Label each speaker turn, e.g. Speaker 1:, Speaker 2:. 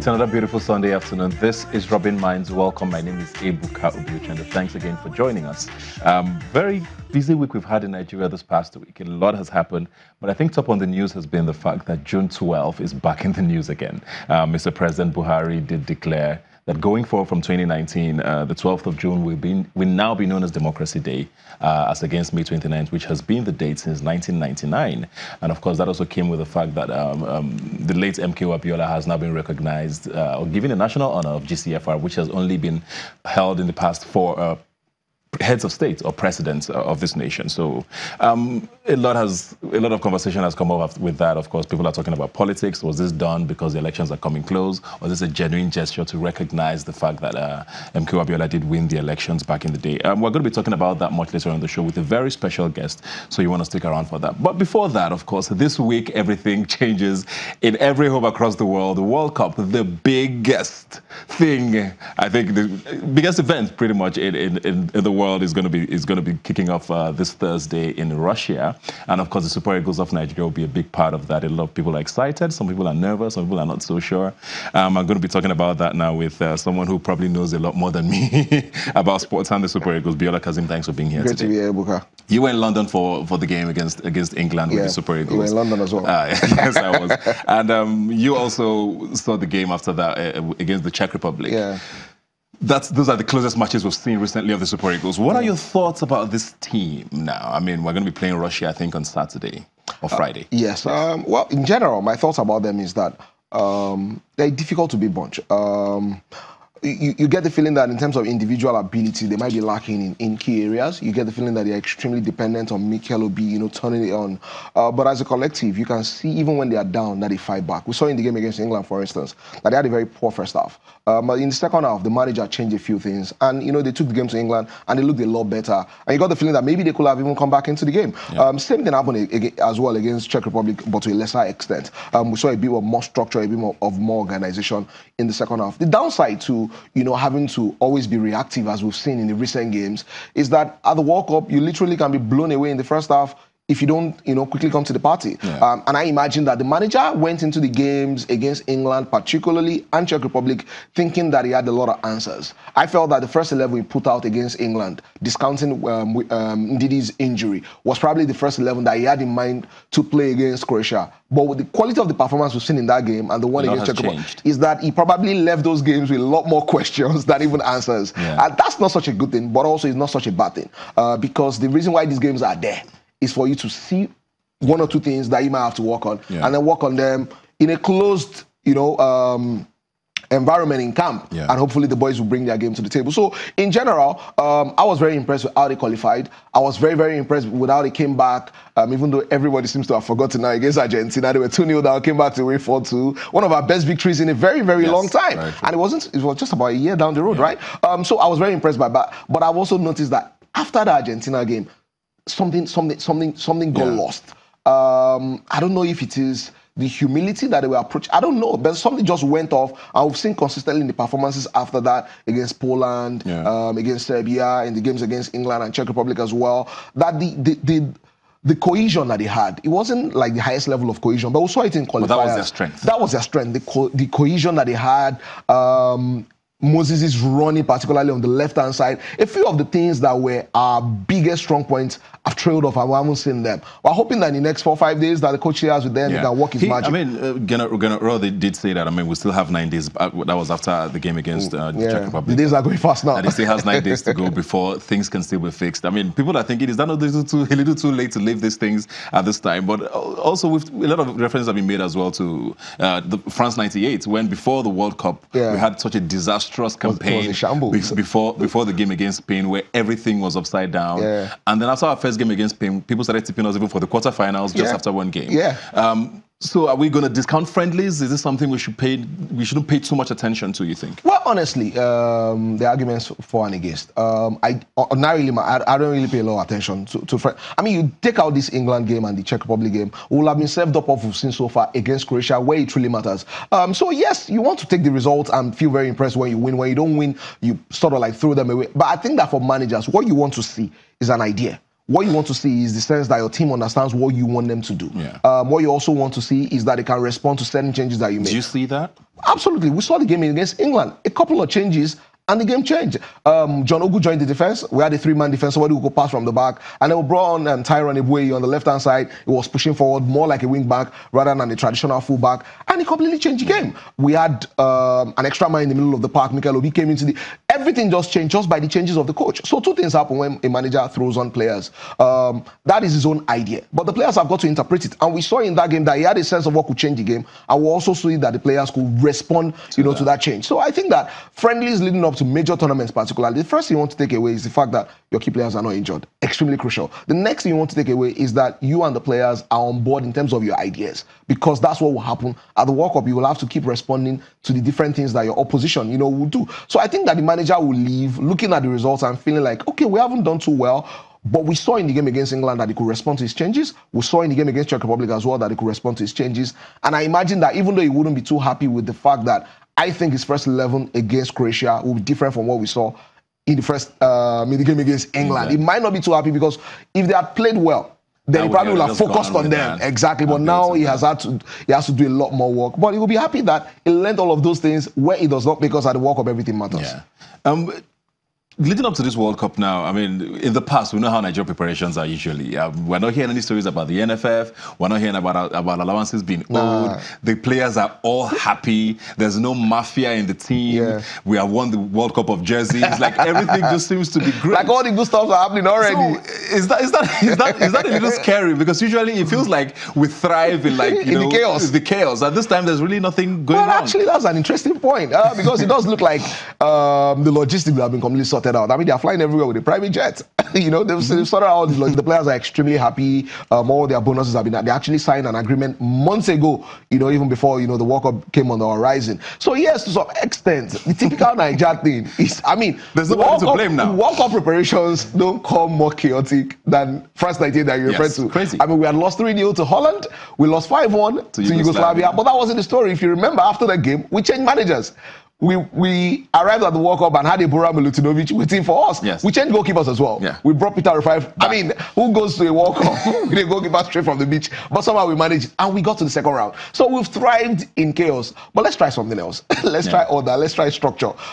Speaker 1: It's another beautiful Sunday afternoon. This is Rubbin Minds. Welcome. My name is Ebuka Obiuchendo. Thanks again for joining us. Very busy week we've had in Nigeria this past week. A lot has happened, but I think top on the news has been the fact that June 12th is back in the news again. Mr. President Buhari did declare that going forward from 2019, the 12th of June will now be known as Democracy Day, as against May 29th, which has been the date since 1999. And of course, that also came with the fact that the late MKO Abiola has now been recognized or given a national honor of GCFR, which has only been held in the past four heads of state or presidents of this nation. So a lot of conversation has come up with that. Of course, people are talking about politics. Was this done because the elections are coming close? Or is this a genuine gesture to recognize the fact that MKO Abiola did win the elections back in the day? We're going to be talking about that much later on the show with a very special guest, so you want to stick around for that. But before that, of course, this week everything changes in every home across the world. The World Cup, the biggest thing, I think, the biggest event pretty much in the world is going to be kicking off this Thursday in Russia, and of course the Super Eagles of Nigeria will be a big part of that. A lot of people are excited, some people are nervous, some people are not so sure. I'm going to be talking about that now with someone who probably knows a lot more than me about sports and the Super Eagles. Biola Kazim, thanks for being here
Speaker 2: Great
Speaker 1: today.
Speaker 2: to be here, Buka.
Speaker 1: You were in London for the game against England with the Super Eagles.
Speaker 2: You were in London as well.
Speaker 1: Yes, I was. And you also saw the game after that against the Czech Republic.
Speaker 2: Yeah.
Speaker 1: Those are the closest matches we've seen recently of the Super Eagles. What are your thoughts about this team now? I mean, we're going to be playing Russia, I think, on Saturday or Friday.
Speaker 2: Yes. Well, in general, my thoughts about them is that they're difficult to beat bunch. You get the feeling that in terms of individual ability, they might be lacking in key areas. You get the feeling that they're extremely dependent on Mikel Obi, turning it on. But as a collective, you can see even when they are down, that they fight back. We saw in the game against England, for instance, that they had a very poor first half. But in the second half, the manager changed a few things. And, they took the game to England and they looked a lot better. And you got the feeling that maybe they could have even come back into the game. Yeah. Same thing happened as well against Czech Republic, but to a lesser extent. We saw a bit of more structure, a bit more organization in the second half. The downside to having to always be reactive, as we've seen in the recent games, is that at the World Cup, you literally can be blown away in the first half if you don't, quickly come to the party. Yeah. And I imagine that the manager went into the games against England, particularly, and Czech Republic, thinking that he had a lot of answers. I felt that the first 11 he put out against England, discounting Ndidi's injury, was probably the first 11 that he had in mind to play against Croatia. But with the quality of the performance we've seen in that game and the one against Czech Republic, is that he probably left those games with a lot more questions than even answers. Yeah. And that's not such a good thing, but also it's not such a bad thing. Because the reason why these games are there is for you to see one or two things that you might have to work on, and then work on them in a closed, environment in camp, and hopefully the boys will bring their game to the table. So in general, I was very impressed with how they qualified. I was very, very impressed with how they came back, even though everybody seems to have forgotten now against Argentina. They were 2-0 down, came back to win 4-2. One of our best victories in a very, very long time. And it was just about a year down the road, right? So I was very impressed by that. But I've also noticed that after the Argentina game, something got lost. I don't know if it is the humility that they were approaching. I don't know, but something just went off. And we've seen consistently in the performances after that against Poland, against Serbia, in the games against England and Czech Republic as well, that the cohesion that they had, it wasn't like the highest level of cohesion, but we saw it in qualifiers. But that was their strength. That was their strength. The cohesion that they had. Moses is running, particularly on the left-hand side. A few of the things that were our biggest strong points have trailed off and we haven't seen them. We're hoping that in the next 4 or 5 days that the coach here has with them, he can work his magic.
Speaker 1: I mean, Gennaro did say that. I mean, we still have 9 days. That was after the game against Czech Republic.
Speaker 2: The days are going fast now.
Speaker 1: And he still has 9 days to go before things can still be fixed. I mean, people are thinking, is that not a little too late to leave these things at this time? But also, with a lot of references have been made as well to the France 98, when before the World Cup, we had such a disastrous campaign before the game against Spain, where everything was upside down. And then after our first game against Spain, people started tipping us even for the quarterfinals just after one game. So are we going to discount friendlies? Is this something we shouldn't pay too much attention to, you think?
Speaker 2: Well, honestly, the arguments for and against. I don't really pay a lot of attention to I mean, you take out this England game and the Czech Republic game, we will have been served up of what we've seen so far against Croatia, where it truly matters. So yes, you want to take the results and feel very impressed when you win. When you don't win, you sort of like throw them away. But I think that for managers, what you want to see is an idea. what you want to see is the sense that your team understands what you want them to do.
Speaker 1: Yeah.
Speaker 2: What you also want to see is that they can respond to certain changes that you make.
Speaker 1: Do you see that?
Speaker 2: Absolutely. We saw the game against England. A couple of changes and the game changed. John Ogu joined the defense. We had a three-man defense, somebody who could pass from the back. And then we brought on Tyrone Ebueyi on the left-hand side. He was pushing forward more like a wing-back rather than a traditional full-back. And he completely changed the game. We had an extra man in the middle of the park. Mikel Obi came into the... Everything just changed just by the changes of the coach. So two things happen when a manager throws on players. That is his own idea. But the players have got to interpret it. And we saw in that game that he had a sense of what could change the game. And we also saw that the players could respond to that change. So I think that friendlies leading up to major tournaments particularly, the first thing you want to take away is the fact that your key players are not injured. Extremely crucial. The next thing you want to take away is that you and the players are on board in terms of your ideas, because that's what will happen. At the World Cup, you will have to keep responding to the different things that your opposition, will do. So I think that the manager will leave looking at the results and feeling like, okay, we haven't done too well, but we saw in the game against England that he could respond to his changes. We saw in the game against Czech Republic as well that he could respond to his changes. And I imagine that even though he wouldn't be too happy with the fact that I think his first 11 against Croatia will be different from what we saw in the game against England. He might not be too happy because if they had played well, then he probably would have focused on them. Exactly. But now he has to do a lot more work. But he will be happy that he learned all of those things where he does not, because at the World Cup everything matters.
Speaker 1: Yeah. Leading up to this World Cup now, I mean, in the past, we know how Nigeria preparations are usually. We're not hearing any stories about the NFF. We're not hearing about allowances being owed. The players are all happy. There's no mafia in the team. Yeah. We have won the World Cup of jerseys. Like, everything just seems to be great.
Speaker 2: Like, all the good stuff are happening already.
Speaker 1: So, is that a little scary? Because usually it feels like we thrive in, like,
Speaker 2: the chaos.
Speaker 1: The chaos. At this time, there's really nothing going on.
Speaker 2: Well, actually, that's an interesting point, because it does look like the logistics have been completely sorted out. I mean, they are flying everywhere with a private jet. They've sorted out the players are extremely happy. All their bonuses have been. They actually signed an agreement months ago. Even before the World Cup came on the horizon. So yes, to some extent, the typical Niger thing is. I mean,
Speaker 1: there's nobody to blame now.
Speaker 2: World Cup preparations don't come more chaotic than France 98 that you referred to.
Speaker 1: Crazy.
Speaker 2: I mean, we had lost 3-0 to Holland. We lost 5-1 to Yugoslavia. But that wasn't the story. If you remember, after the game, we changed managers. We arrived at the World Cup and had a Bora Milutinovic waiting for us.
Speaker 1: Yes.
Speaker 2: We changed goalkeepers as well.
Speaker 1: Yeah.
Speaker 2: We brought Peter Rufai. I mean, who goes to a World Cup with a goalkeeper straight from the beach? But somehow we managed, and we got to the second round. So we've thrived in chaos. But let's try something else. Let's try order. Let's try structure.